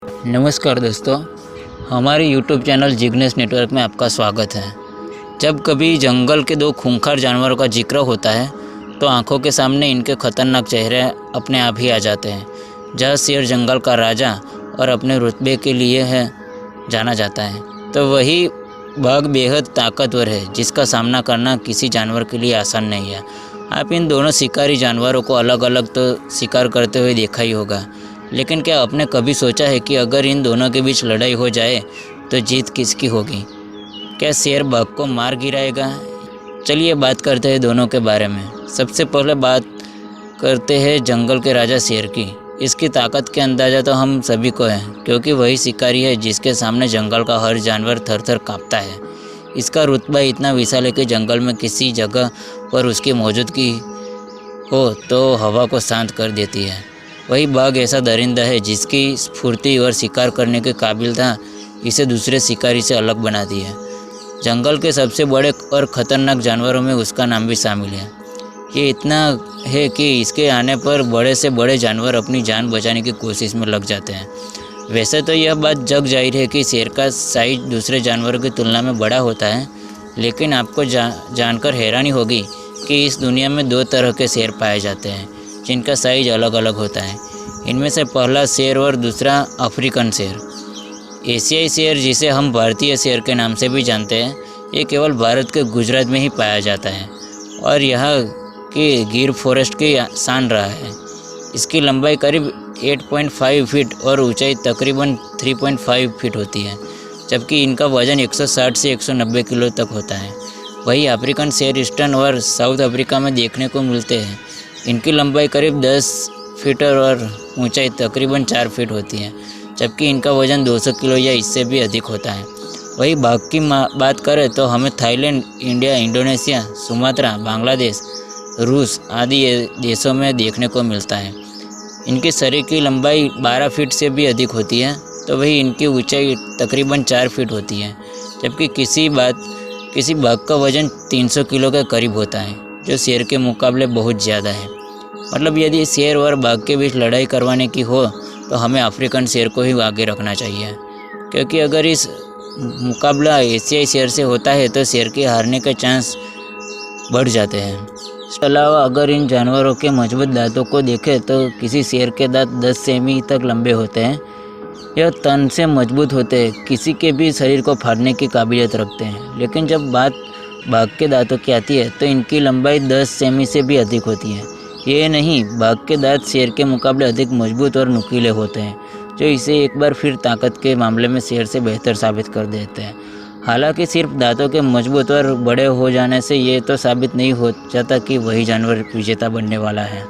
नमस्कार दोस्तों, हमारे YouTube चैनल जिग्नेश नेटवर्क में आपका स्वागत है। जब कभी जंगल के दो खूंखार जानवरों का जिक्र होता है तो आंखों के सामने इनके खतरनाक चेहरे अपने आप ही आ जाते हैं। जहाँ शेर जंगल का राजा और अपने रुतबे के लिए है जाना जाता है, तो वही बाघ बेहद ताकतवर है जिसका सामना करना किसी जानवर के लिए आसान नहीं है। आप इन दोनों शिकारी जानवरों को अलग अलग तो शिकार करते हुए देखा ही होगा, लेकिन क्या आपने कभी सोचा है कि अगर इन दोनों के बीच लड़ाई हो जाए तो जीत किसकी होगी? क्या शेर बाघ को मार गिराएगा? चलिए बात करते हैं दोनों के बारे में। सबसे पहले बात करते हैं जंगल के राजा शेर की। इसकी ताकत के अंदाज़ा तो हम सभी को है, क्योंकि वही शिकारी है जिसके सामने जंगल का हर जानवर थर थर काँपता है। इसका रुतबा इतना विशाल है कि जंगल में किसी जगह पर उसकी मौजूदगी हो तो हवा को शांत कर देती है। वही बाघ ऐसा दरिंदा है जिसकी स्फूर्ति और शिकार करने के काबिलियत इसे दूसरे शिकारी से अलग बनाती है। जंगल के सबसे बड़े और ख़तरनाक जानवरों में उसका नाम भी शामिल है। ये इतना है कि इसके आने पर बड़े से बड़े जानवर अपनी जान बचाने की कोशिश में लग जाते हैं। वैसे तो यह बात जग जाहिर है कि शेर का साइज दूसरे जानवरों की तुलना में बड़ा होता है, लेकिन आपको जानकर हैरानी होगी कि इस दुनिया में दो तरह के शेर पाए जाते हैं जिनका साइज अलग अलग होता है। इनमें से पहला शेर और दूसरा अफ्रीकन शेर। एशियाई शेर, जिसे हम भारतीय शेर के नाम से भी जानते हैं, ये केवल भारत के गुजरात में ही पाया जाता है और यहाँ के गिर फॉरेस्ट की शान रहा है। इसकी लंबाई करीब 8.5 फीट और ऊंचाई तकरीबन 3.5 फीट होती है, जबकि इनका वजन 160 से 190 किलो तक होता है। वही अफ्रीकन शेर ईस्टर्न और साउथ अफ्रीका में देखने को मिलते हैं। इनकी लंबाई करीब 10 फीट और ऊंचाई तकरीबन 4 फीट होती है, जबकि इनका वजन 200 किलो या इससे भी अधिक होता है। वही बाघ की बात करें तो हमें Thailand, India, Indonesia, Sumatra, Bangladesh, रूस आदि देशों में देखने को मिलता है। इनके शरीर की लंबाई 12 फीट से भी अधिक होती है, तो वही इनकी ऊंचाई तकरीबन 4 फीट होती है, जबकि किसी बाघ का वजन 300 किलो के करीब होता है, जो शेर के मुकाबले बहुत ज़्यादा है। मतलब यदि शेर और बाघ के बीच लड़ाई करवाने की हो तो हमें अफ्रीकन शेर को ही आगे रखना चाहिए, क्योंकि अगर इस मुकाबला एशियाई शेर से होता है तो शेर के हारने के चांस बढ़ जाते हैं। इसके अलावा अगर इन जानवरों के मजबूत दांतों को देखें तो किसी शेर के दांत 10 सेमी तक लंबे होते हैं। यह तन से मजबूत होते हैं, किसी के भी शरीर को फाड़ने की काबिलियत रखते हैं। लेकिन जब बात बाघ के दांतों की आती है तो इनकी लंबाई 10 सेमी से भी अधिक होती है। ये नहीं, बाघ के दांत शेर के मुकाबले अधिक मजबूत और नुकीले होते हैं, जो इसे एक बार फिर ताकत के मामले में शेर से बेहतर साबित कर देते हैं। हालांकि सिर्फ दांतों के मजबूत और बड़े हो जाने से ये तो साबित नहीं हो जाता कि वही जानवर विजेता बनने वाला है,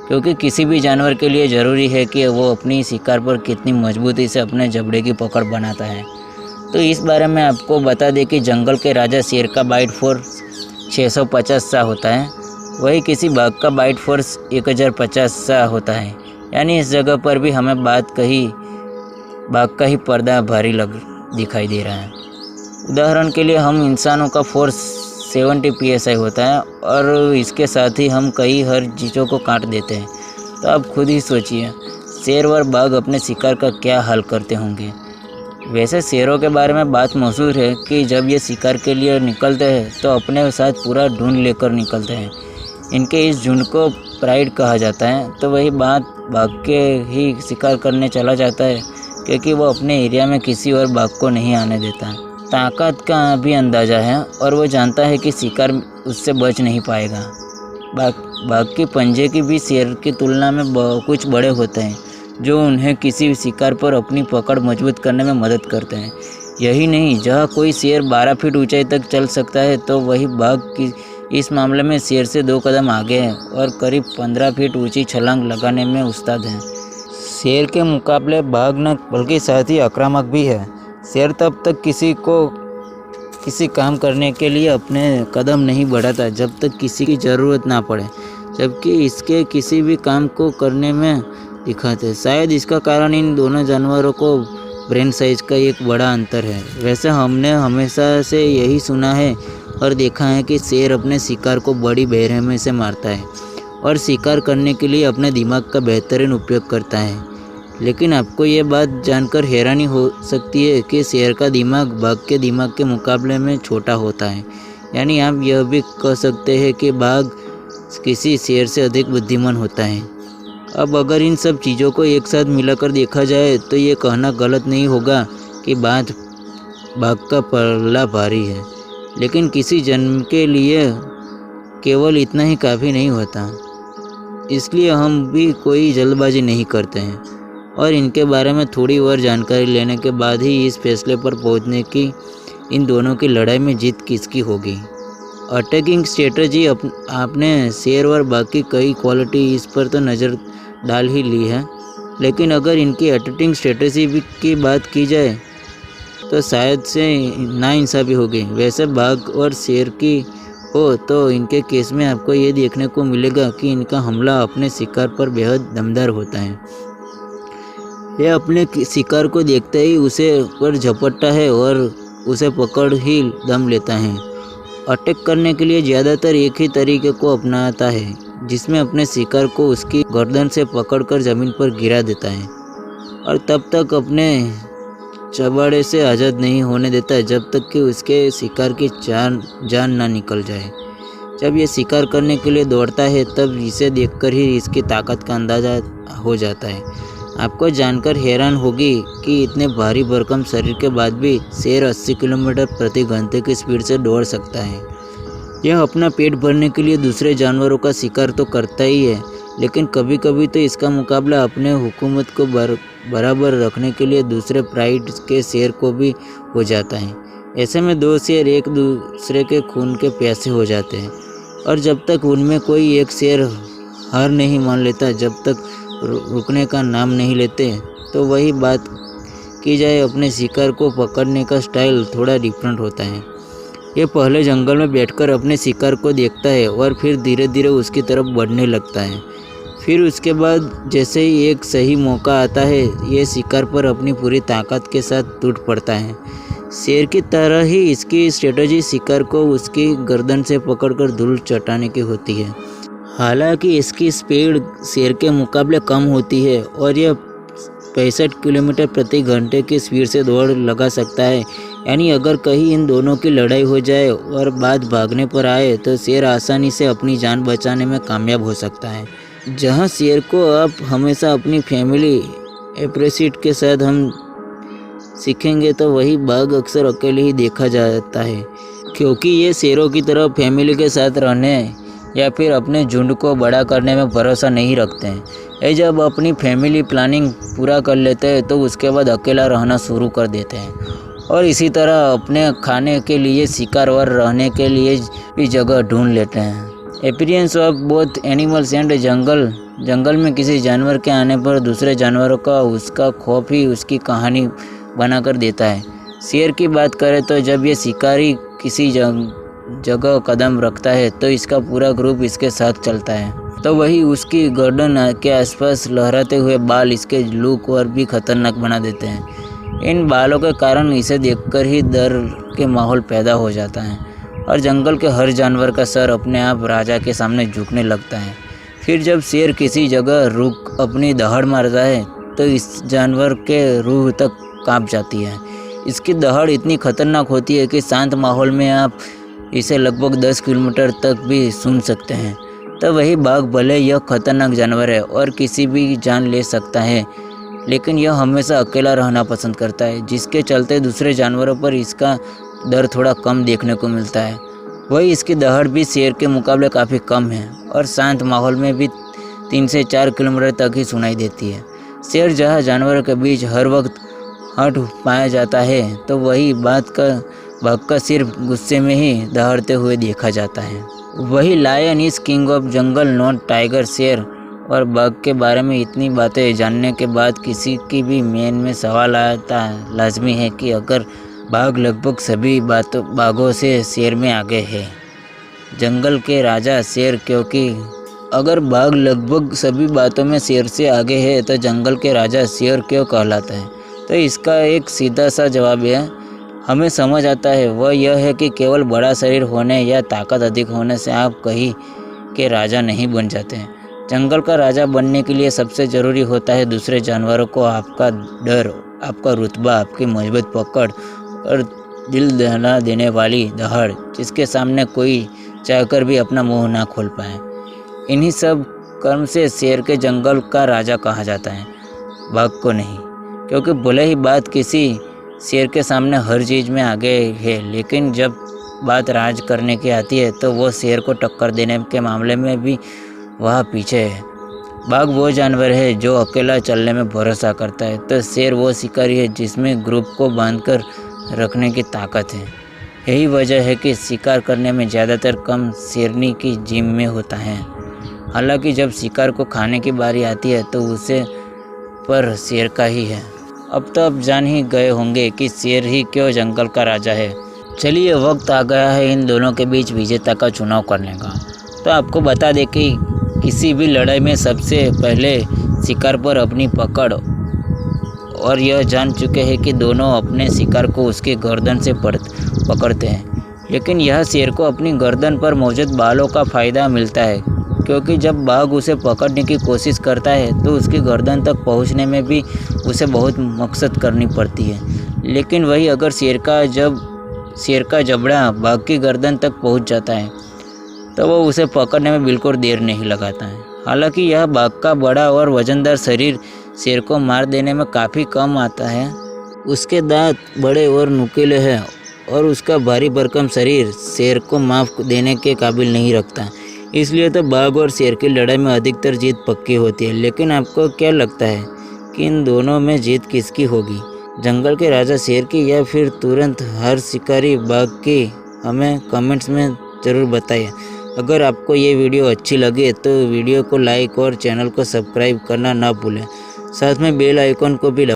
क्योंकि किसी भी जानवर के लिए ज़रूरी है कि वो अपनी शिकार पर कितनी मजबूती से अपने जबड़े की पकड़ बनाता है। तो इस बारे में आपको बता दें कि जंगल के राजा शेर का बाइट फोर्स 650 सा होता है, वही किसी बाघ का बाइट फोर्स 1050 सा होता है। यानी इस जगह पर भी हमें बाघ का ही पर्दा भारी दिखाई दे रहा है। उदाहरण के लिए हम इंसानों का फोर्स 70 psi होता है और इसके साथ ही हम कई हर चीज़ों को काट देते हैं। तो आप खुद ही सोचिए, शेर और बाघ अपने शिकार का क्या हाल करते होंगे। वैसे शेरों के बारे में बात मशहूर है कि जब ये शिकार के लिए निकलते हैं तो अपने साथ पूरा झुंड लेकर निकलते हैं। इनके इस झुंड को प्राइड कहा जाता है। तो वही बात बाघ के ही शिकार करने चला जाता है, क्योंकि वो अपने एरिया में किसी और बाघ को नहीं आने देता। ताकत का भी अंदाज़ा है और वो जानता है कि शिकार उससे बच नहीं पाएगा। बाघ के पंजे की भी शेर की तुलना में कुछ बड़े होते हैं, जो उन्हें किसी शिकार पर अपनी पकड़ मजबूत करने में मदद करते हैं। यही नहीं, जहाँ कोई शेर 12 फीट ऊंचाई तक चल सकता है तो वही बाघ की इस मामले में शेर से 2 कदम आगे है और करीब 15 फीट ऊंची छलांग लगाने में उस्ताद हैं। शेर के मुकाबले बाघ न बल्कि साथ ही आक्रामक भी है। शेर तब तक किसी काम करने के लिए अपने कदम नहीं बढ़ाता जब तक किसी की ज़रूरत ना पड़े, जबकि इसके किसी भी काम को करने में दिखाते। शायद इसका कारण इन दोनों जानवरों को ब्रेन साइज का एक बड़ा अंतर है। वैसे हमने हमेशा से यही सुना है और देखा है कि शेर अपने शिकार को बड़ी बेरहमी से मारता है और शिकार करने के लिए अपने दिमाग का बेहतरीन उपयोग करता है। लेकिन आपको ये बात जानकर हैरानी हो सकती है कि शेर का दिमाग बाघ के दिमाग के मुकाबले में छोटा होता है। यानी आप यह भी कह सकते हैं कि बाघ किसी शेर से अधिक बुद्धिमान होता है। अब अगर इन सब चीज़ों को एक साथ मिलाकर देखा जाए तो ये कहना गलत नहीं होगा कि बाघ का पल्ला भारी है, लेकिन किसी जन्म के लिए केवल इतना ही काफ़ी नहीं होता। इसलिए हम भी कोई जल्दबाजी नहीं करते हैं और इनके बारे में थोड़ी और जानकारी लेने के बाद ही इस फैसले पर पहुंचने की इन दोनों की लड़ाई में जीत किसकी होगी। अटैकिंग स्ट्रेटजी आपने शेर और बाकी कई क्वालिटी इस पर तो नज़र डाल ही ली है, लेकिन अगर इनकी अटैकिंग स्ट्रेटजी की बात की जाए तो शायद से नाइंसाफ़ी होगी। वैसे बाघ और शेर की हो तो इनके केस में आपको ये देखने को मिलेगा कि इनका हमला अपने शिकार पर बेहद दमदार होता है। यह अपने शिकार को देखते ही उसे पर झपटता है और उसे पकड़ ही दम लेता है। अटैक करने के लिए ज़्यादातर एक ही तरीके को अपनाता है, जिसमें अपने शिकार को उसकी गर्दन से पकड़कर ज़मीन पर गिरा देता है और तब तक अपने चबाड़े से आज़ाद नहीं होने देता जब तक कि उसके शिकार की जान ना निकल जाए। जब ये शिकार करने के लिए दौड़ता है तब इसे देखकर ही इसकी ताकत का अंदाज़ा हो जाता है। आपको जानकर हैरान होगी कि इतने भारी भरकम शरीर के बाद भी शेर 80 किलोमीटर प्रति घंटे की स्पीड से दौड़ सकता है। यह अपना पेट भरने के लिए दूसरे जानवरों का शिकार तो करता ही है, लेकिन कभी कभी तो इसका मुकाबला अपने हुकूमत को बराबर रखने के लिए दूसरे प्राइड के शेर को भी हो जाता है। ऐसे में दो शेर एक दूसरे के खून के प्यासे हो जाते हैं और जब तक उनमें कोई एक शेर हार नहीं मान लेता, जब तक रुकने का नाम नहीं लेते, तो वही बात की जाए अपने शिकार को पकड़ने का स्टाइल थोड़ा डिफरेंट होता है। ये पहले जंगल में बैठकर अपने शिकार को देखता है और फिर धीरे धीरे उसकी तरफ बढ़ने लगता है। फिर उसके बाद जैसे ही एक सही मौका आता है ये शिकार पर अपनी पूरी ताकत के साथ टूट पड़ता है। शेर की तरह ही इसकी स्ट्रेटजी शिकार को उसकी गर्दन से पकड़कर धूल चटाने की होती है। हालांकि इसकी स्पीड शेर के मुकाबले कम होती है और यह 65 किलोमीटर प्रति घंटे की स्पीड से दौड़ लगा सकता है। यानी अगर कहीं इन दोनों की लड़ाई हो जाए और बात भागने पर आए तो शेर आसानी से अपनी जान बचाने में कामयाब हो सकता है। जहां शेर को आप हमेशा अपनी फैमिली एप्रिसिएट के साथ हम सीखेंगे तो वही बाघ अक्सर अकेले ही देखा जाता है, क्योंकि ये शेरों की तरह फैमिली के साथ रहने या फिर अपने झुंड को बड़ा करने में भरोसा नहीं रखते हैं। ये जब अपनी फैमिली प्लानिंग पूरा कर लेते हैं तो उसके बाद अकेला रहना शुरू कर देते हैं और इसी तरह अपने खाने के लिए शिकार और रहने के लिए भी जगह ढूंढ लेते हैं। Appearance of both animals and जंगल में किसी जानवर के आने पर दूसरे जानवरों का उसका खौफ ही उसकी कहानी बनाकर देता है। शेर की बात करें तो जब ये शिकारी किसी जगह कदम रखता है तो इसका पूरा ग्रुप इसके साथ चलता है, तो वही उसकी गर्दन के आसपास लहराते हुए बाल इसके लुक और भी खतरनाक बना देते हैं। इन बालों के कारण इसे देखकर ही डर के माहौल पैदा हो जाता है और जंगल के हर जानवर का सर अपने आप राजा के सामने झुकने लगता है। फिर जब शेर किसी जगह रुक अपनी दहाड़ मारता है तो इस जानवर के रूह तक कांप जाती है। इसकी दहाड़ इतनी खतरनाक होती है कि शांत माहौल में आप इसे लगभग 10 किलोमीटर तक भी सुन सकते हैं। तो वही बाघ भले यह खतरनाक जानवर है और किसी भी जान ले सकता है, लेकिन यह हमेशा अकेला रहना पसंद करता है, जिसके चलते दूसरे जानवरों पर इसका डर थोड़ा कम देखने को मिलता है। वही इसकी दहाड़ भी शेर के मुकाबले काफ़ी कम है और शांत माहौल में भी 3 से 4 किलोमीटर तक ही सुनाई देती है। शेर जहाँ जानवरों के बीच हर वक्त हट पाया जाता है तो वही बाघ का सिर्फ गुस्से में ही दहाड़ते हुए देखा जाता है। वही lion is king of jungle not tiger. शेर और बाघ के बारे में इतनी बातें जानने के बाद किसी की भी मन में सवाल आता लाजमी है कि अगर बाघ लगभग सभी बाघों से शेर में आगे है, जंगल के राजा शेर, क्योंकि अगर बाघ लगभग सभी बातों में शेर से आगे है तो जंगल के राजा शेर क्यों कहलाता है? तो इसका एक सीधा सा जवाब है, हमें समझ आता है, वह यह है कि केवल बड़ा शरीर होने या ताकत अधिक होने से आप कहीं के राजा नहीं बन जाते हैं। जंगल का राजा बनने के लिए सबसे ज़रूरी होता है दूसरे जानवरों को आपका डर, आपका रुतबा, आपकी मजबूत पकड़ और दिल दहला देने वाली दहाड़, जिसके सामने कोई चाहकर भी अपना मुंह ना खोल पाए। इन्हीं सब कर्म से शेर के जंगल का राजा कहा जाता है, बाघ को नहीं। क्योंकि भले ही बात किसी शेर के सामने हर चीज़ में आगे है, लेकिन जब बात राज करने की आती है तो वो शेर को टक्कर देने के मामले में भी वह पीछे है। बाघ वो जानवर है जो अकेला चलने में भरोसा करता है, तो शेर वो शिकारी है जिसमें ग्रुप को बांधकर रखने की ताकत है। यही वजह है कि शिकार करने में ज़्यादातर कम शेरनी की जिम में होता है। हालांकि जब शिकार को खाने की बारी आती है तो उसे पर शेर का ही है। अब तो आप जान ही गए होंगे कि शेर ही क्यों जंगल का राजा है। चलिए वक्त आ गया है इन दोनों के बीच विजेता का चुनाव करने का। तो आपको बता दें कि किसी भी लड़ाई में सबसे पहले शिकार पर अपनी पकड़ और यह जान चुके हैं कि दोनों अपने शिकार को उसके गर्दन से पकड़ते हैं। लेकिन यह शेर को अपनी गर्दन पर मौजूद बालों का फ़ायदा मिलता है, क्योंकि जब बाघ उसे पकड़ने की कोशिश करता है तो उसकी गर्दन तक पहुंचने में भी उसे बहुत मशक्क़त करनी पड़ती है। लेकिन वही अगर शेर का जबड़ा बाघ की गर्दन तक पहुंच जाता है तो वो उसे पकड़ने में बिल्कुल देर नहीं लगाता है। हालांकि यह बाघ का बड़ा और वजनदार शरीर शेर को मार देने में काफ़ी कम आता है। उसके दांत बड़े और नुकीले हैं और उसका भारी भरकम शरीर शेर को माफ देने के काबिल नहीं रखता। इसलिए तो बाघ और शेर की लड़ाई में अधिकतर जीत पक्की होती है। लेकिन आपको क्या लगता है कि इन दोनों में जीत किसकी होगी, जंगल के राजा शेर की या फिर तुरंत हर शिकारी बाघ की? हमें कमेंट्स में ज़रूर बताइए। अगर आपको ये वीडियो अच्छी लगे तो वीडियो को लाइक और चैनल को सब्सक्राइब करना ना भूलें। साथ में बेल आइकन को भी